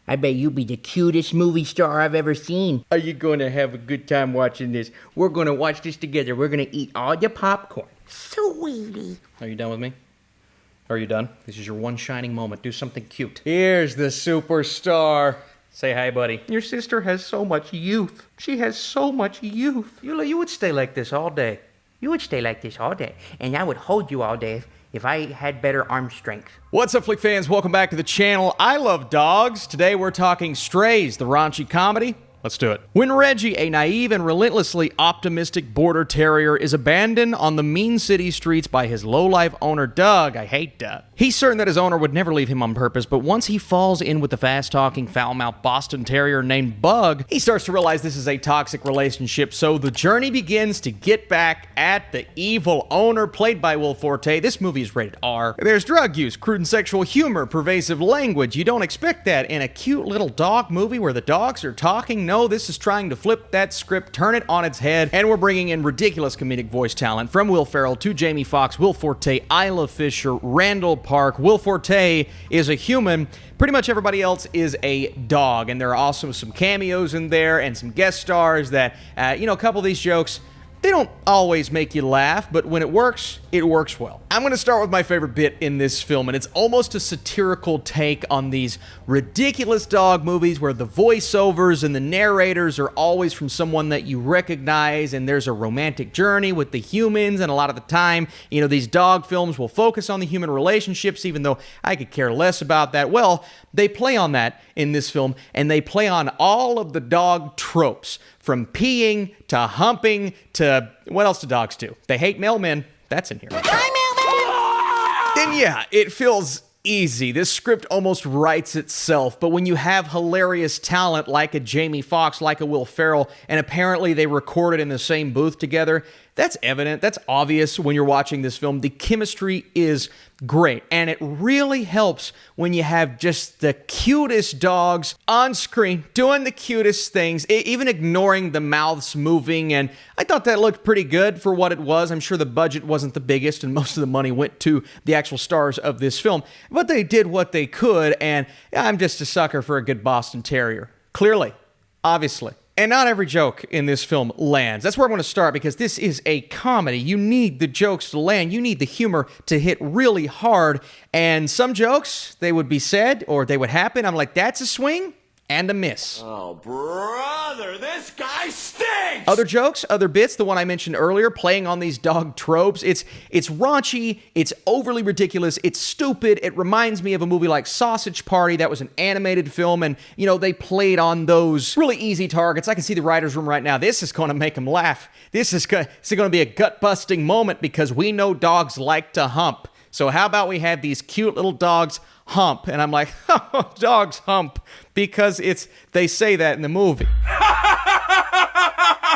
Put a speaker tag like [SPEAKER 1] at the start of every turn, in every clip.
[SPEAKER 1] I bet you'll be the cutest movie star I've ever seen. Are you going to have a good time watching this? We're going to watch this together. We're going to eat all the popcorn. Sweetie.
[SPEAKER 2] Are you done with me? Are you done? This is your one shining moment. Do something cute. Here's the superstar. Say hi, buddy. Your sister has so much youth. She has so much youth. You would stay like this all day.
[SPEAKER 1] You would stay like this all day, and I would hold you all day if I had better arm strength.
[SPEAKER 2] What's up, Flick fans? Welcome back to the channel. I love dogs. Today we're talking Strays, the raunchy comedy. Let's do it. When Reggie, a naive and relentlessly optimistic Border Terrier, is abandoned on the mean city streets by his lowlife owner, Doug, I hate Doug. He's certain that his owner would never leave him on purpose, but once he falls in with the fast-talking, foul-mouthed Boston Terrier named Bug, he starts to realize this is a toxic relationship, so the journey begins to get back at the evil owner, played by Forte. This movie is rated R. There's drug use, crude and sexual humor, pervasive language. You don't expect that in a cute little dog movie where the dogs are talking. No, this is trying to flip that script, turn it on its head, and we're bringing in ridiculous comedic voice talent from Ferrell to Jamie Foxx, Forte, Isla Fisher, Randall Park. Forte is a human. Pretty much everybody else is a dog, and there are also some cameos in there and some guest stars that, a couple of these jokes, they don't always make you laugh, but when it works well. I'm going to start with my favorite bit in this film, and it's almost a satirical take on these ridiculous dog movies where the voiceovers and the narrators are always from someone that you recognize, and there's a romantic journey with the humans, and a lot of the time, these dog films will focus on the human relationships, even though I could care less about that. Well, they play on that in this film, and they play on all of the dog tropes, from peeing to humping to what else do dogs do? They hate mailmen. That's in here.
[SPEAKER 1] Hi,
[SPEAKER 2] Then yeah, it feels easy. This script almost writes itself, but when you have hilarious talent like a Jamie Foxx, like a Ferrell, and apparently they recorded in the same booth together, that's evident, that's obvious when you're watching this film. The chemistry is great, and it really helps when you have just the cutest dogs on screen doing the cutest things, even ignoring the mouths moving, and I thought that looked pretty good for what it was. I'm sure the budget wasn't the biggest, and most of the money went to the actual stars of this film, but they did what they could, and I'm just a sucker for a good Boston Terrier. Clearly. Obviously. And not every joke in this film lands. That's where I want to start, because this is a comedy. You need the jokes to land. You need the humor to hit really hard. And some jokes, they would be said or they would happen. I'm like, that's a swing and a miss.
[SPEAKER 3] Oh, brother, this guy stinks!
[SPEAKER 2] Other jokes, other bits, the one I mentioned earlier, playing on these dog tropes. It's raunchy, it's overly ridiculous, it's stupid. It reminds me of a movie like Sausage Party. That was an animated film, and, they played on those really easy targets. I can see the writer's room right now. This is going to make them laugh. This is going to be a gut-busting moment, because we know dogs like to hump. So how about we have these cute little dogs hump? And I'm like, oh, dogs hump, because they say that in the movie.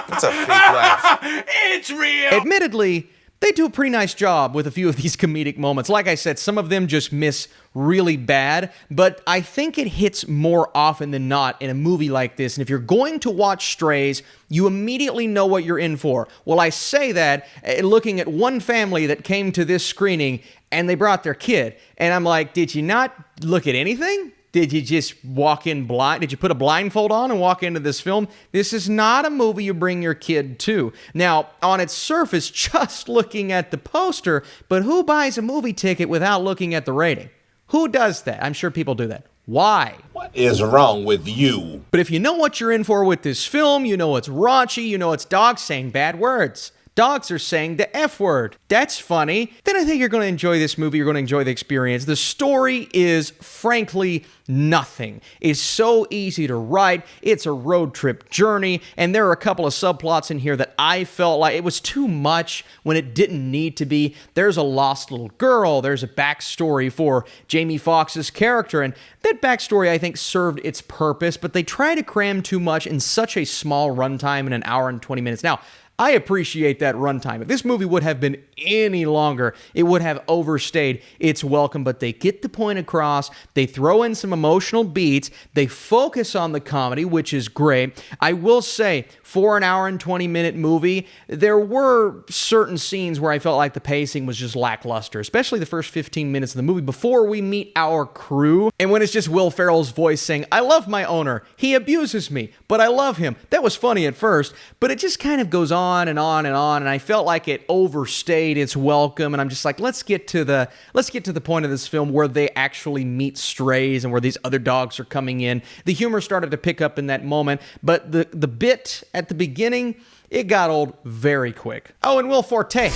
[SPEAKER 3] That's a fake laugh. It's real!
[SPEAKER 2] Admittedly, they do a pretty nice job with a few of these comedic moments. Like I said, some of them just miss really bad, but I think it hits more often than not in a movie like this. And if you're going to watch Strays, you immediately know what you're in for. Well, I say that looking at one family that came to this screening and they brought their kid. And I'm like, did you not look at anything? Did you just walk in blind? Did you put a blindfold on and walk into this film? This is not a movie you bring your kid to. Now, on its surface, just looking at the poster, but who buys a movie ticket without looking at the rating? Who does that? I'm sure people do that. Why?
[SPEAKER 3] What is wrong with you?
[SPEAKER 2] But if you know what you're in for with this film, you know it's raunchy, you know it's dogs saying bad words. Dogs are saying the F word. That's funny. Then I think you're going to enjoy this movie. You're going to enjoy the experience. The story is, frankly, nothing. It's so easy to write. It's a road trip journey. And there are a couple of subplots in here that I felt like it was too much when it didn't need to be. There's a lost little girl. There's a backstory for Jamie Foxx's character. And that backstory, I think, served its purpose. But they try to cram too much in such a small runtime in an hour and 20 minutes. Now, I appreciate that runtime. If this movie would have been any longer, it would have overstayed its welcome, but they get the point across, they throw in some emotional beats, they focus on the comedy, which is great. I will say, for an hour and 20-minute movie, there were certain scenes where I felt like the pacing was just lackluster, especially the first 15 minutes of the movie before we meet our crew. And when it's just Will Ferrell's voice saying, "I love my owner, he abuses me, but I love him." That was funny at first, but it just kind of goes on and on and on, and I felt like it overstayed its welcome, and I'm just like, let's get to the point of this film where they actually meet strays and where these other dogs are coming in. The humor started to pick up in that moment, but the bit at the beginning, it got old very quick. Oh, and Will Forte.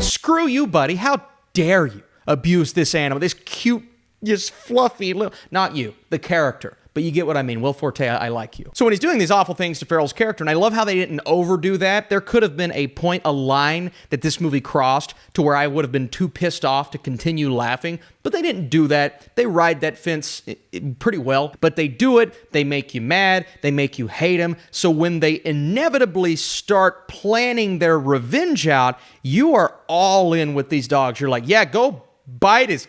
[SPEAKER 2] Screw you, buddy. How dare you abuse this animal, this cute, just fluffy little... Not you, the character. But you get what I mean. Will Forte, I like you. So when he's doing these awful things to Ferrell's character, and I love how they didn't overdo that, there could have been a point, a line that this movie crossed to where I would have been too pissed off to continue laughing, but they didn't do that. They ride that fence pretty well, but they do it, they make you mad, they make you hate him, so when they inevitably start planning their revenge out, you are all in with these dogs. You're like, yeah, go bite his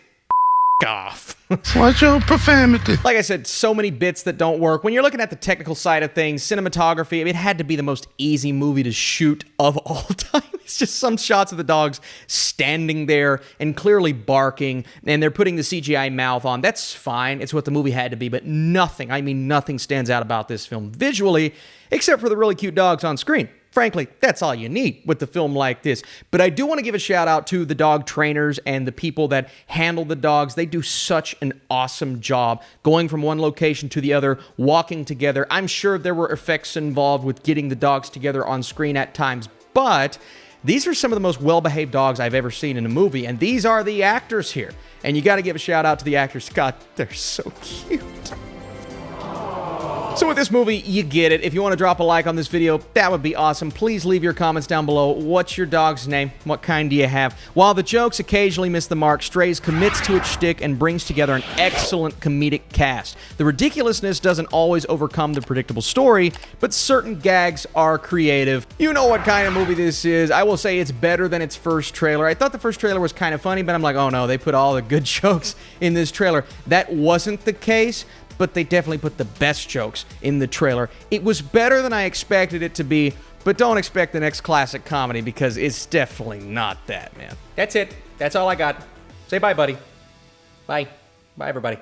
[SPEAKER 2] off.
[SPEAKER 4] Watch your profanity.
[SPEAKER 2] Like I said, so many bits that don't work. When you're looking at the technical side of things, cinematography, it had to be the most easy movie to shoot of all time. It's just some shots of the dogs standing there and clearly barking, and they're putting the CGI mouth on. That's fine. It's what the movie had to be, but nothing, I mean nothing stands out about this film visually, except for the really cute dogs on screen. Frankly, that's all you need with the film like this. But I do want to give a shout out to the dog trainers and the people that handle the dogs. They do such an awesome job going from one location to the other, walking together. I'm sure there were effects involved with getting the dogs together on screen at times, but these are some of the most well-behaved dogs I've ever seen in a movie, and these are the actors here. And you got to give a shout out to the actors. God, they're so cute. So with this movie, you get it. If you want to drop a like on this video, that would be awesome. Please leave your comments down below. What's your dog's name? What kind do you have? While the jokes occasionally miss the mark, Strays commits to its shtick and brings together an excellent comedic cast. The ridiculousness doesn't always overcome the predictable story, but certain gags are creative. You know what kind of movie this is. I will say it's better than its first trailer. I thought the first trailer was kind of funny, but I'm like, oh no, they put all the good jokes in this trailer. That wasn't the case, but they definitely put the best jokes in the trailer. It was better than I expected it to be, but don't expect the next classic comedy because it's definitely not that, man. That's it. That's all I got. Say bye, buddy. Bye. Bye, everybody.